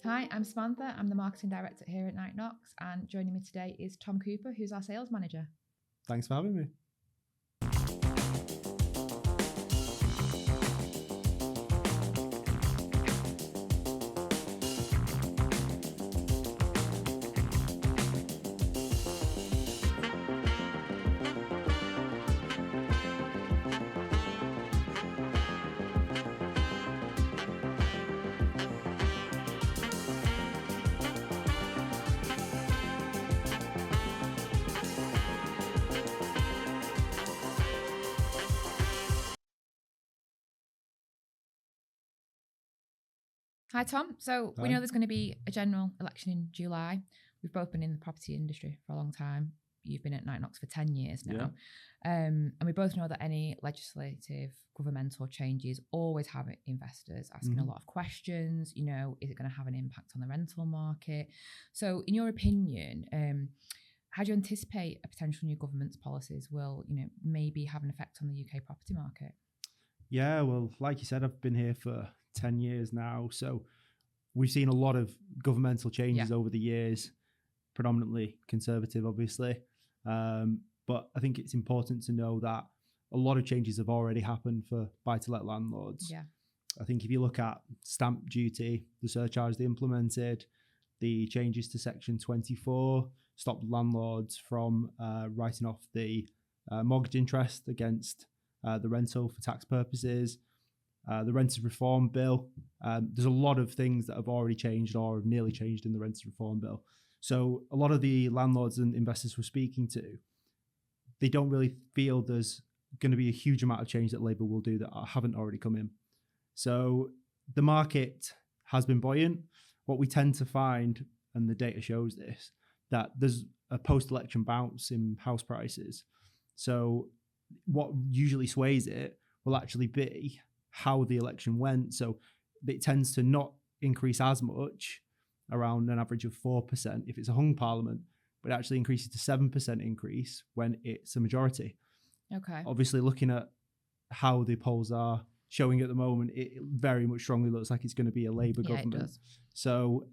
Hi, I'm Samantha. I'm the marketing director here at Knight Knox, and joining me today is Tom Cooper, who's our sales manager. Thanks for having me. Hi, Tom. So Hi. we know there's going to be a general election in July. We've both been in the property industry for a long time. You've been at Knight Knox for 10 years now. And we both know that any legislative, governmental changes always have investors asking a lot of questions. You know, is it going to have an impact on the rental market? So in your opinion, how do you anticipate a potential new government's policies will, maybe have an effect on the UK property market? Yeah, well, like you said, I've been here for 10 years now. So we've seen a lot of governmental changes over the years, predominantly conservative, obviously. But I think it's important to know that a lot of changes have already happened for buy-to-let landlords. Yeah. I think if you look at stamp duty, the surcharge they implemented, the changes to Section 24 stopped landlords from writing off the mortgage interest against the rental for tax purposes. The Renters Reform Bill. There's a lot of things that have already changed or have nearly changed in the Renters Reform Bill. So a lot of the landlords and investors we're speaking to, they don't really feel there's going to be a huge amount of change that Labour will do that haven't already come in. So the market has been buoyant. What we tend to find, and the data shows this, that there's a post-election bounce in house prices. So what usually sways it will actually be how the election went. So it tends to not increase as much, around an average of 4% if it's a hung parliament, but it actually increases to 7% increase when it's a majority. Okay. Obviously, looking at how the polls are showing at the moment, it very much strongly looks like it's going to be a Labour government. It does. So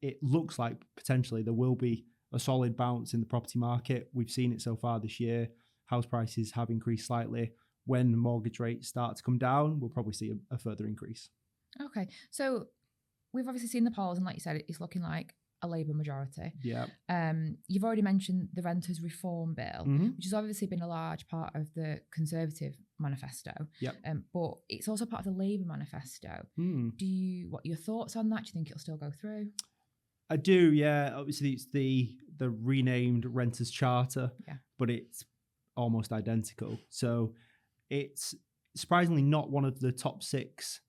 it looks like potentially there will be a solid bounce in the property market. We've seen it so far this year. House prices have increased slightly. When mortgage rates start to come down, we'll probably see a further increase. Okay. So we've obviously seen the polls, and like you said, it's looking like a Labour majority. Yeah. You've already mentioned the Renters Reform Bill, which has obviously been a large part of the Conservative manifesto. Yep. But it's also part of the Labour manifesto. What are your thoughts on that? Do you think it'll still go through? I do, yeah. Obviously, it's the renamed Renters Charter, but it's almost identical. So it's surprisingly not one of the top 6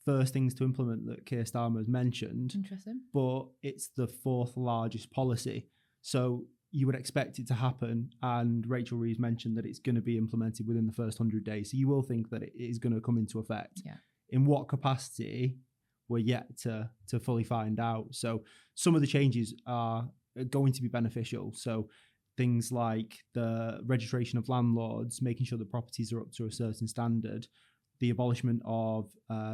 first things to implement that Keir Starmer has mentioned. Interesting. But it's the 4th largest policy. So you would expect it to happen. And Rachel Reeves mentioned that it's going to be implemented within the first 100 days. So you will think that it is going to come into effect. Yeah. In what capacity, we're yet to fully find out. So some of the changes are going to be beneficial. So things like the registration of landlords, making sure the properties are up to a certain standard, the abolishment of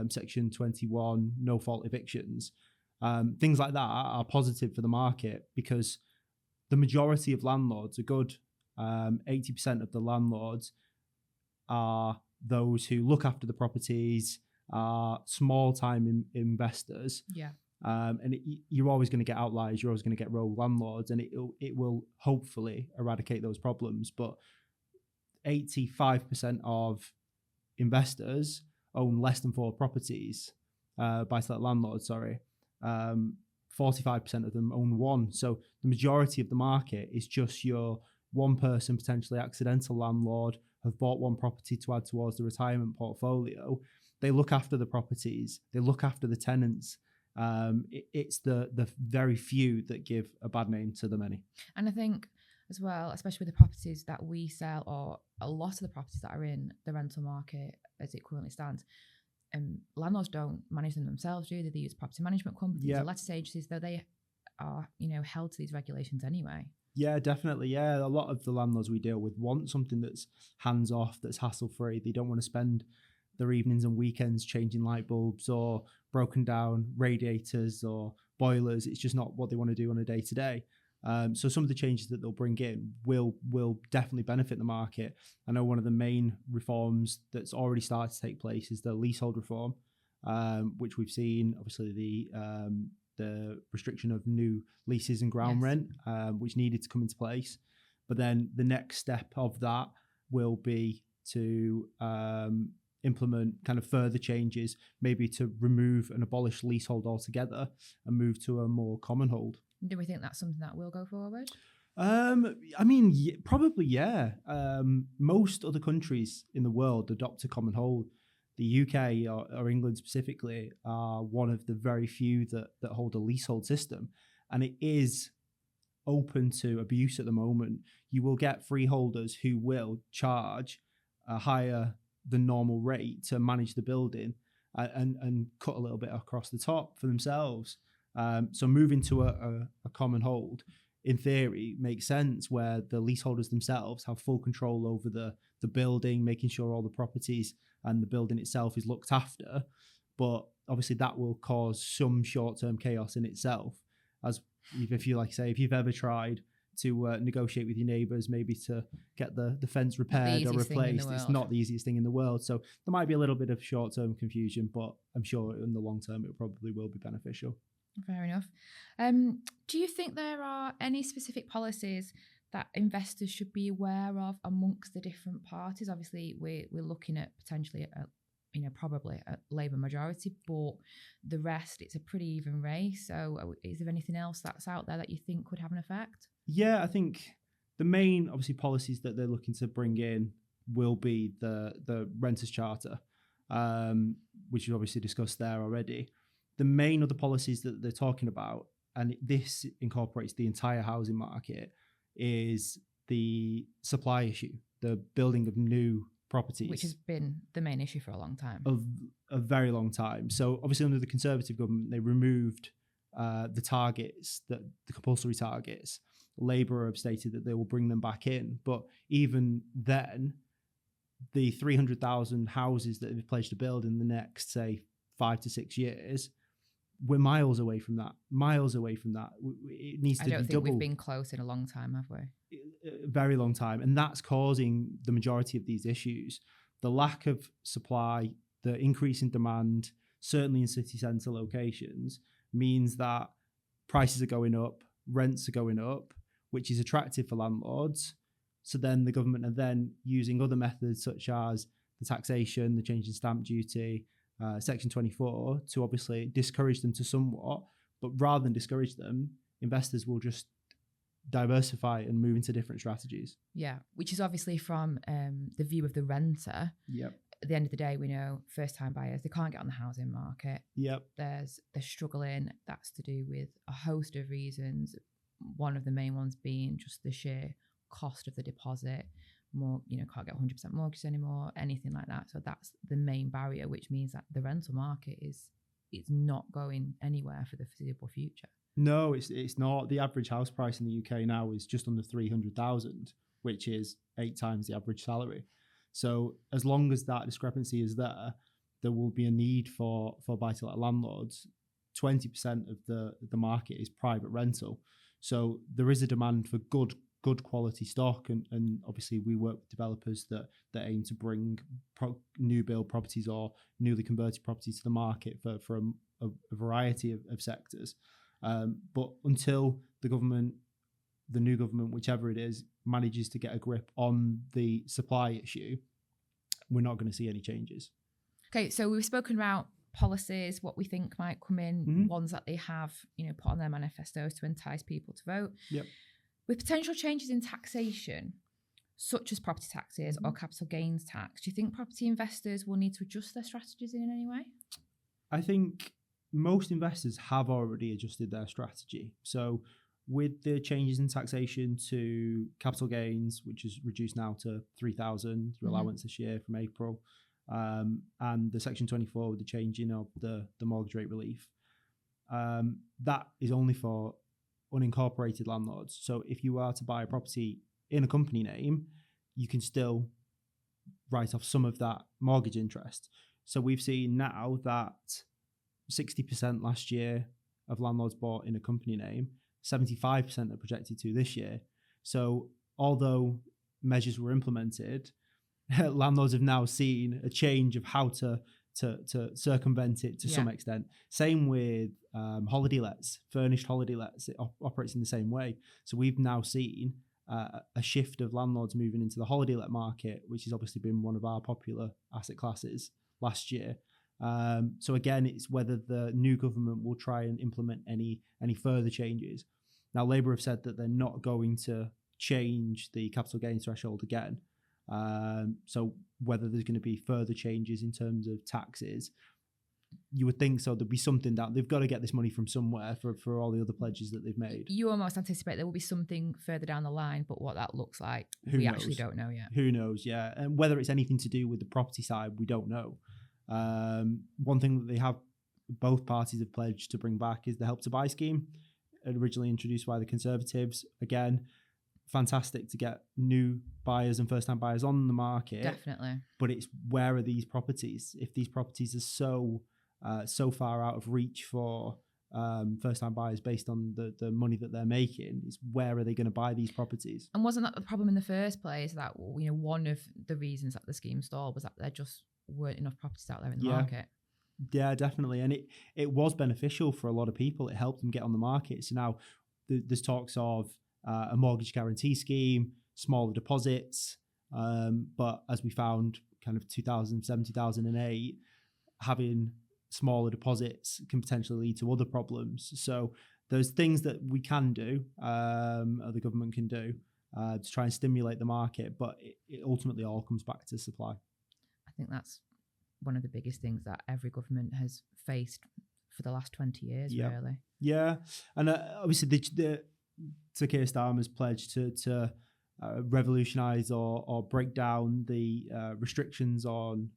Section 21 no-fault evictions, things like that are positive for the market because the majority of landlords are good. 80% of the landlords are those who look after the properties, are small-time investors. Yeah. And you're always going to get outliers. You're always going to get rogue landlords, and it will hopefully eradicate those problems. But 85% of investors own less than 4 properties, buy-to-let landlords, 45% of them own 1. So the majority of the market is just your one person, potentially accidental landlord, have bought 1 property to add towards the retirement portfolio. They look after the properties. They look after the tenants. It's the very few that give a bad name to the many. And I think as well, especially with the properties that we sell, or a lot of the properties that are in the rental market as it currently stands, landlords don't manage them themselves, do they? They use property management companies or letters agencies, though they are, held to these regulations anyway. Yeah, definitely. Yeah, a lot of the landlords we deal with want something that's hands off, that's hassle free. They don't want to spend their evenings and weekends changing light bulbs or broken down radiators or boilers. It's just not what they want to do on a day to day. So some of the changes that they'll bring in will definitely benefit the market. I know one of the main reforms that's already started to take place is the leasehold reform, which we've seen. Obviously, the restriction of new leases and ground rent, which needed to come into place. But then the next step of that will be to implement kind of further changes, maybe to remove and abolish leasehold altogether and move to a more Commonhold. Do we think that's something that will go forward? I mean, probably, yeah. Most other countries in the world adopt a Commonhold. The UK or England specifically are one of the very few that hold a leasehold system, and it is open to abuse at the moment. You will get freeholders who will charge a higher than normal rate to manage the building and cut a little bit across the top for themselves. So moving to a Commonhold, in theory, makes sense, where the leaseholders themselves have full control over the building, making sure all the properties and the building itself is looked after. But obviously that will cause some short-term chaos in itself. As if you've ever tried to negotiate with your neighbours, maybe to get the fence repaired or replaced, it's not the easiest thing in the world. So there might be a little bit of short-term confusion, but I'm sure in the long term it probably will be beneficial. Fair enough. Do you think there are any specific policies that investors should be aware of amongst the different parties? Obviously, we're looking at potentially, probably a Labour majority, but the rest, it's a pretty even race. So is there anything else that's out there that you think could have an effect? Yeah, I think the main, obviously, policies that they're looking to bring in will be the Renters' Charter, which is obviously discussed there already. The main other policies that they're talking about, and this incorporates the entire housing market, is the supply issue, the building of new properties. Which has been the main issue for a long time. Of a very long time. So obviously under the Conservative government, they removed the targets, the compulsory targets. Labour have stated that they will bring them back in. But even then, the 300,000 houses that they've pledged to build in the next, say, 5 to 6 years, we're miles away from that. It needs to be double. I don't think we've been close in a long time, have we? A very long time. And that's causing the majority of these issues. The lack of supply, the increase in demand, certainly in city centre locations, means that prices are going up, rents are going up, which is attractive for landlords. So then the government are then using other methods such as the taxation, the change in stamp duty, Section 24, to obviously discourage them to somewhat. But rather than discourage them, investors will just diversify and move into different strategies. Yeah, which is obviously from the view of the renter. Yep. At the end of the day, we know first-time buyers, they can't get on the housing market. Yep. They're struggling. That's to do with a host of reasons. One of the main ones being just the sheer cost of the deposit. Can't get 100% mortgage anymore, anything like that. So that's the main barrier, which means that the rental market is not going anywhere for the foreseeable future. No, it's not. The average house price in the UK now is just under 300,000, which is 8 times the average salary. So as long as that discrepancy is there will be a need for buy-to-let landlords. 20% of the market is private rental. So there is a demand for good quality stock, and obviously we work with developers that aim to bring new build properties or newly converted properties to the market for a variety of sectors. But until the new government, whichever it is, manages to get a grip on the supply issue, we're not going to see any changes. Okay, so we've spoken about policies, what we think might come in, ones that they have, put on their manifestos to entice people to vote. Yep. With potential changes in taxation, such as property taxes or capital gains tax, do you think property investors will need to adjust their strategies in any way? I think most investors have already adjusted their strategy. So with the changes in taxation to capital gains, which is reduced now to 3,000, your allowance this year from April, and the Section 24 with the changing of the mortgage rate relief, that is only for unincorporated landlords. So if you are to buy a property in a company name, you can still write off some of that mortgage interest. So we've seen now that 60% last year of landlords bought in a company name, 75% are projected to this year. So although measures were implemented, landlords have now seen a change of how to circumvent it to some extent. Same with holiday lets, furnished holiday lets. It operates in the same way. So we've now seen a shift of landlords moving into the holiday let market, which has obviously been one of our popular asset classes last year. So again, it's whether the new government will try and implement any further changes. Now, Labour have said that they're not going to change the capital gains threshold again. So whether there's going to be further changes in terms of taxes, you would think so. There'd be something that they've got to get this money from somewhere for all the other pledges that they've made. You almost anticipate there will be something further down the line, but what that looks like, we actually don't know yet. Who knows? Yeah, and whether it's anything to do with the property side, we don't know. One thing that they have, both parties have pledged to bring back, is the Help to Buy scheme, originally introduced by the Conservatives. Again, fantastic to get new buyers and first-time buyers on the market. Definitely. But it's, where are these properties? If these properties are so far out of reach for first-time buyers based on the money that they're making, is where are they going to buy these properties? And wasn't that the problem in the first place? That, you know, one of the reasons that the scheme stalled was that there just weren't enough properties out there in the market. Yeah, definitely. And it was beneficial for a lot of people. It helped them get on the market. So now there's talks of a mortgage guarantee scheme, smaller deposits. But as we found kind of 2007, 2008, having smaller deposits can potentially lead to other problems. So there's things that we can do, or the government can do, to try and stimulate the market. But it ultimately all comes back to supply. I think that's one of the biggest things that every government has faced for the last 20 years, really. Yeah. And obviously to Keir Starmer's pledge to revolutionise or break down the restrictions on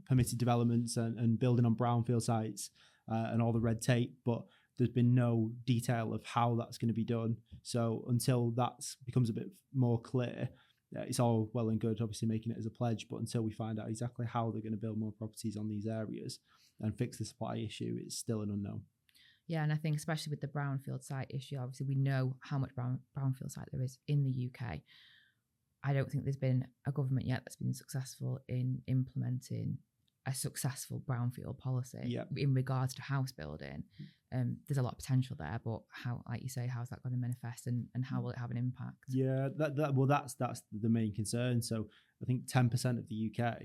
permitted developments and building on brownfield sites and all the red tape, but there's been no detail of how that's going to be done. So until that becomes a bit more clear, it's all well and good, obviously, making it as a pledge, but until we find out exactly how they're going to build more properties on these areas and fix the supply issue, it's still an unknown. Yeah, and I think especially with the brownfield site issue, obviously we know how much brownfield site there is in the UK. I don't think there's been a government yet that's been successful in implementing a successful brownfield policy in regards to house building. There's a lot of potential there, but how, like you say, how's that going to manifest and how will it have an impact? Yeah, that's the main concern. So I think 10% of the UK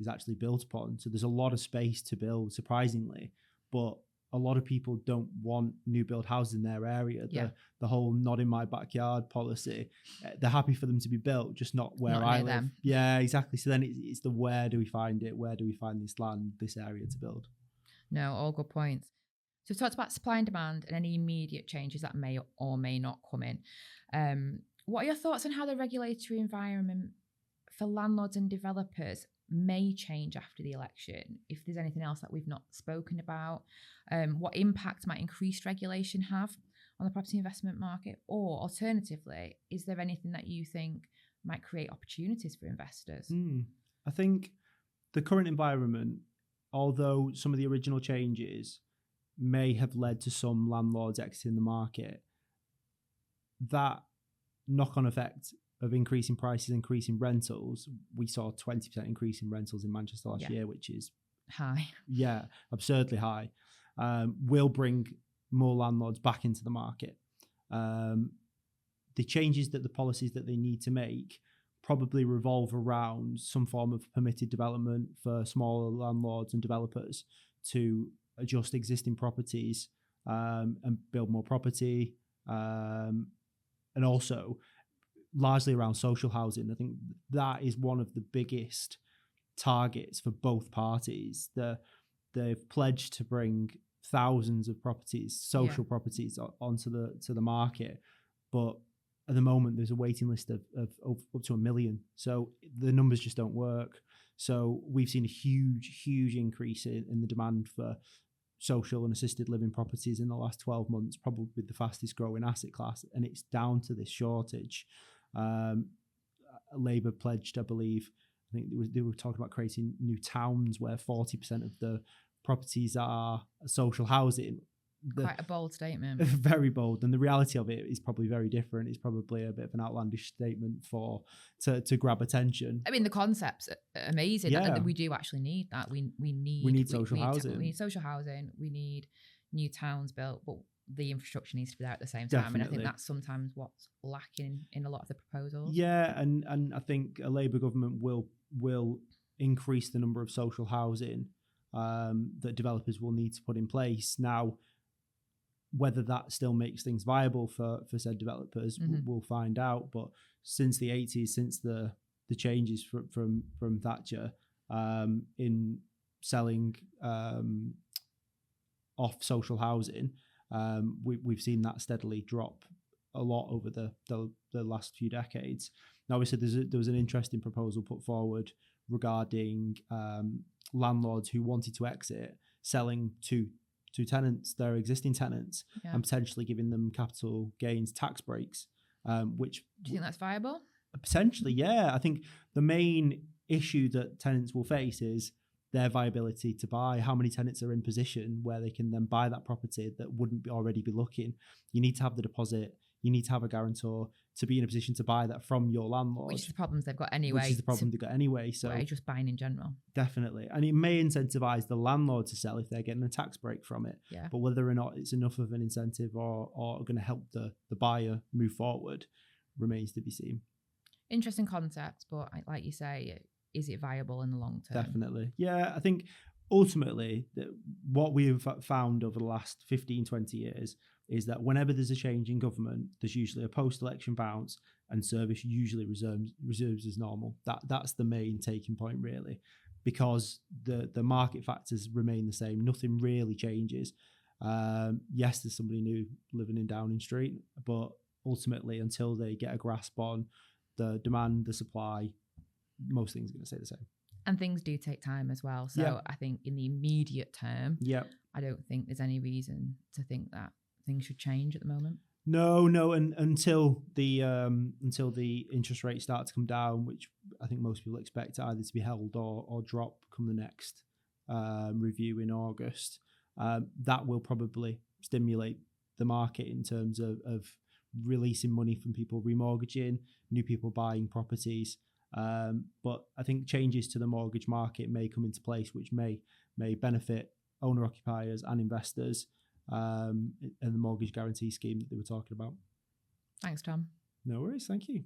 is actually built upon. So there's a lot of space to build, surprisingly, but a lot of people don't want new build houses in their area. The whole not in my backyard policy, they're happy for them to be built, just not where I live. Them. Yeah, exactly. So then it's the where do we find it? Where do we find this land, this area to build? No, all good points. So we've talked about supply and demand and any immediate changes that may or may not come in. What are your thoughts on how the regulatory environment for landlords and developers may change after the election? If there's anything else that we've not spoken about, what impact might increased regulation have on the property investment market? Or alternatively, is there anything that you think might create opportunities for investors? I think the current environment, although some of the original changes may have led to some landlords exiting the market, that knock-on effect of increasing prices, increasing rentals, we saw a 20% increase in rentals in Manchester last year, which is high. Yeah, absurdly high. Will bring more landlords back into the market. The changes that the policies that they need to make probably revolve around some form of permitted development for smaller landlords and developers to adjust existing properties and build more property, and also largely around social housing. I think that is one of the biggest targets for both parties. They've pledged to bring thousands of properties, social properties, onto the market, but at the moment there's a waiting list of up to 1 million. So the numbers just don't work. So we've seen a huge increase in the demand for social and assisted living properties in the last 12 months, probably the fastest growing asset class, and it's down to this shortage. Labour pledged, I believe, I think they were talking about creating new towns where 40% of the properties are social housing. Quite a bold statement. Very bold, and the reality of it is probably very different. It's probably a bit of an outlandish statement to grab attention. I mean, the concept's amazing. Yeah. That we do actually need that. We need social housing. We need social housing. We need new towns built, but the infrastructure needs to be there at the same time. Definitely. And I think that's sometimes what's lacking in a lot of the proposals. Yeah, and I think a Labour government will increase the number of social housing that developers will need to put in place. Now, whether that still makes things viable for said developers, we'll find out. But since the 80s, since the changes from Thatcher in selling off social housing, we've seen that steadily drop a lot over the last few decades. Now, obviously, there was an interesting proposal put forward regarding landlords who wanted to exit, selling to tenants, their existing tenants, and potentially giving them capital gains tax breaks. Which do you think that's viable? Potentially, yeah. I think the main issue that tenants will face is their viability to buy. How many tenants are in position where they can then buy that property that wouldn't already be looking? You need to have the deposit. You need to have a guarantor to be in a position to buy that from your landlord. Which is the problems they've got anyway. So just buying in general. Definitely. And it may incentivize the landlord to sell if they're getting a tax break from it. Yeah. But whether or not it's enough of an incentive or going to help the buyer move forward remains to be seen. Interesting concept, but like you say, is it viable in the long term? Definitely. Yeah, I think ultimately what we've found over the last 15, 20 years is that whenever there's a change in government, there's usually a post-election bounce and service usually resumes as normal. That's the main taking point, really, because the market factors remain the same. Nothing really changes. Yes, there's somebody new living in Downing Street, but ultimately, until they get a grasp on the demand, the supply, most things are going to stay the same. And things do take time as well. So I think in the immediate term, I don't think there's any reason to think that things should change at the moment. No, and until the interest rates start to come down, which I think most people expect either to be held or drop come the next review in August, that will probably stimulate the market in terms of releasing money from people remortgaging, new people buying properties. But I think changes to the mortgage market may come into place, which may benefit owner-occupiers and investors, and the mortgage guarantee scheme that they were talking about. Thanks, Tom. No worries. Thank you.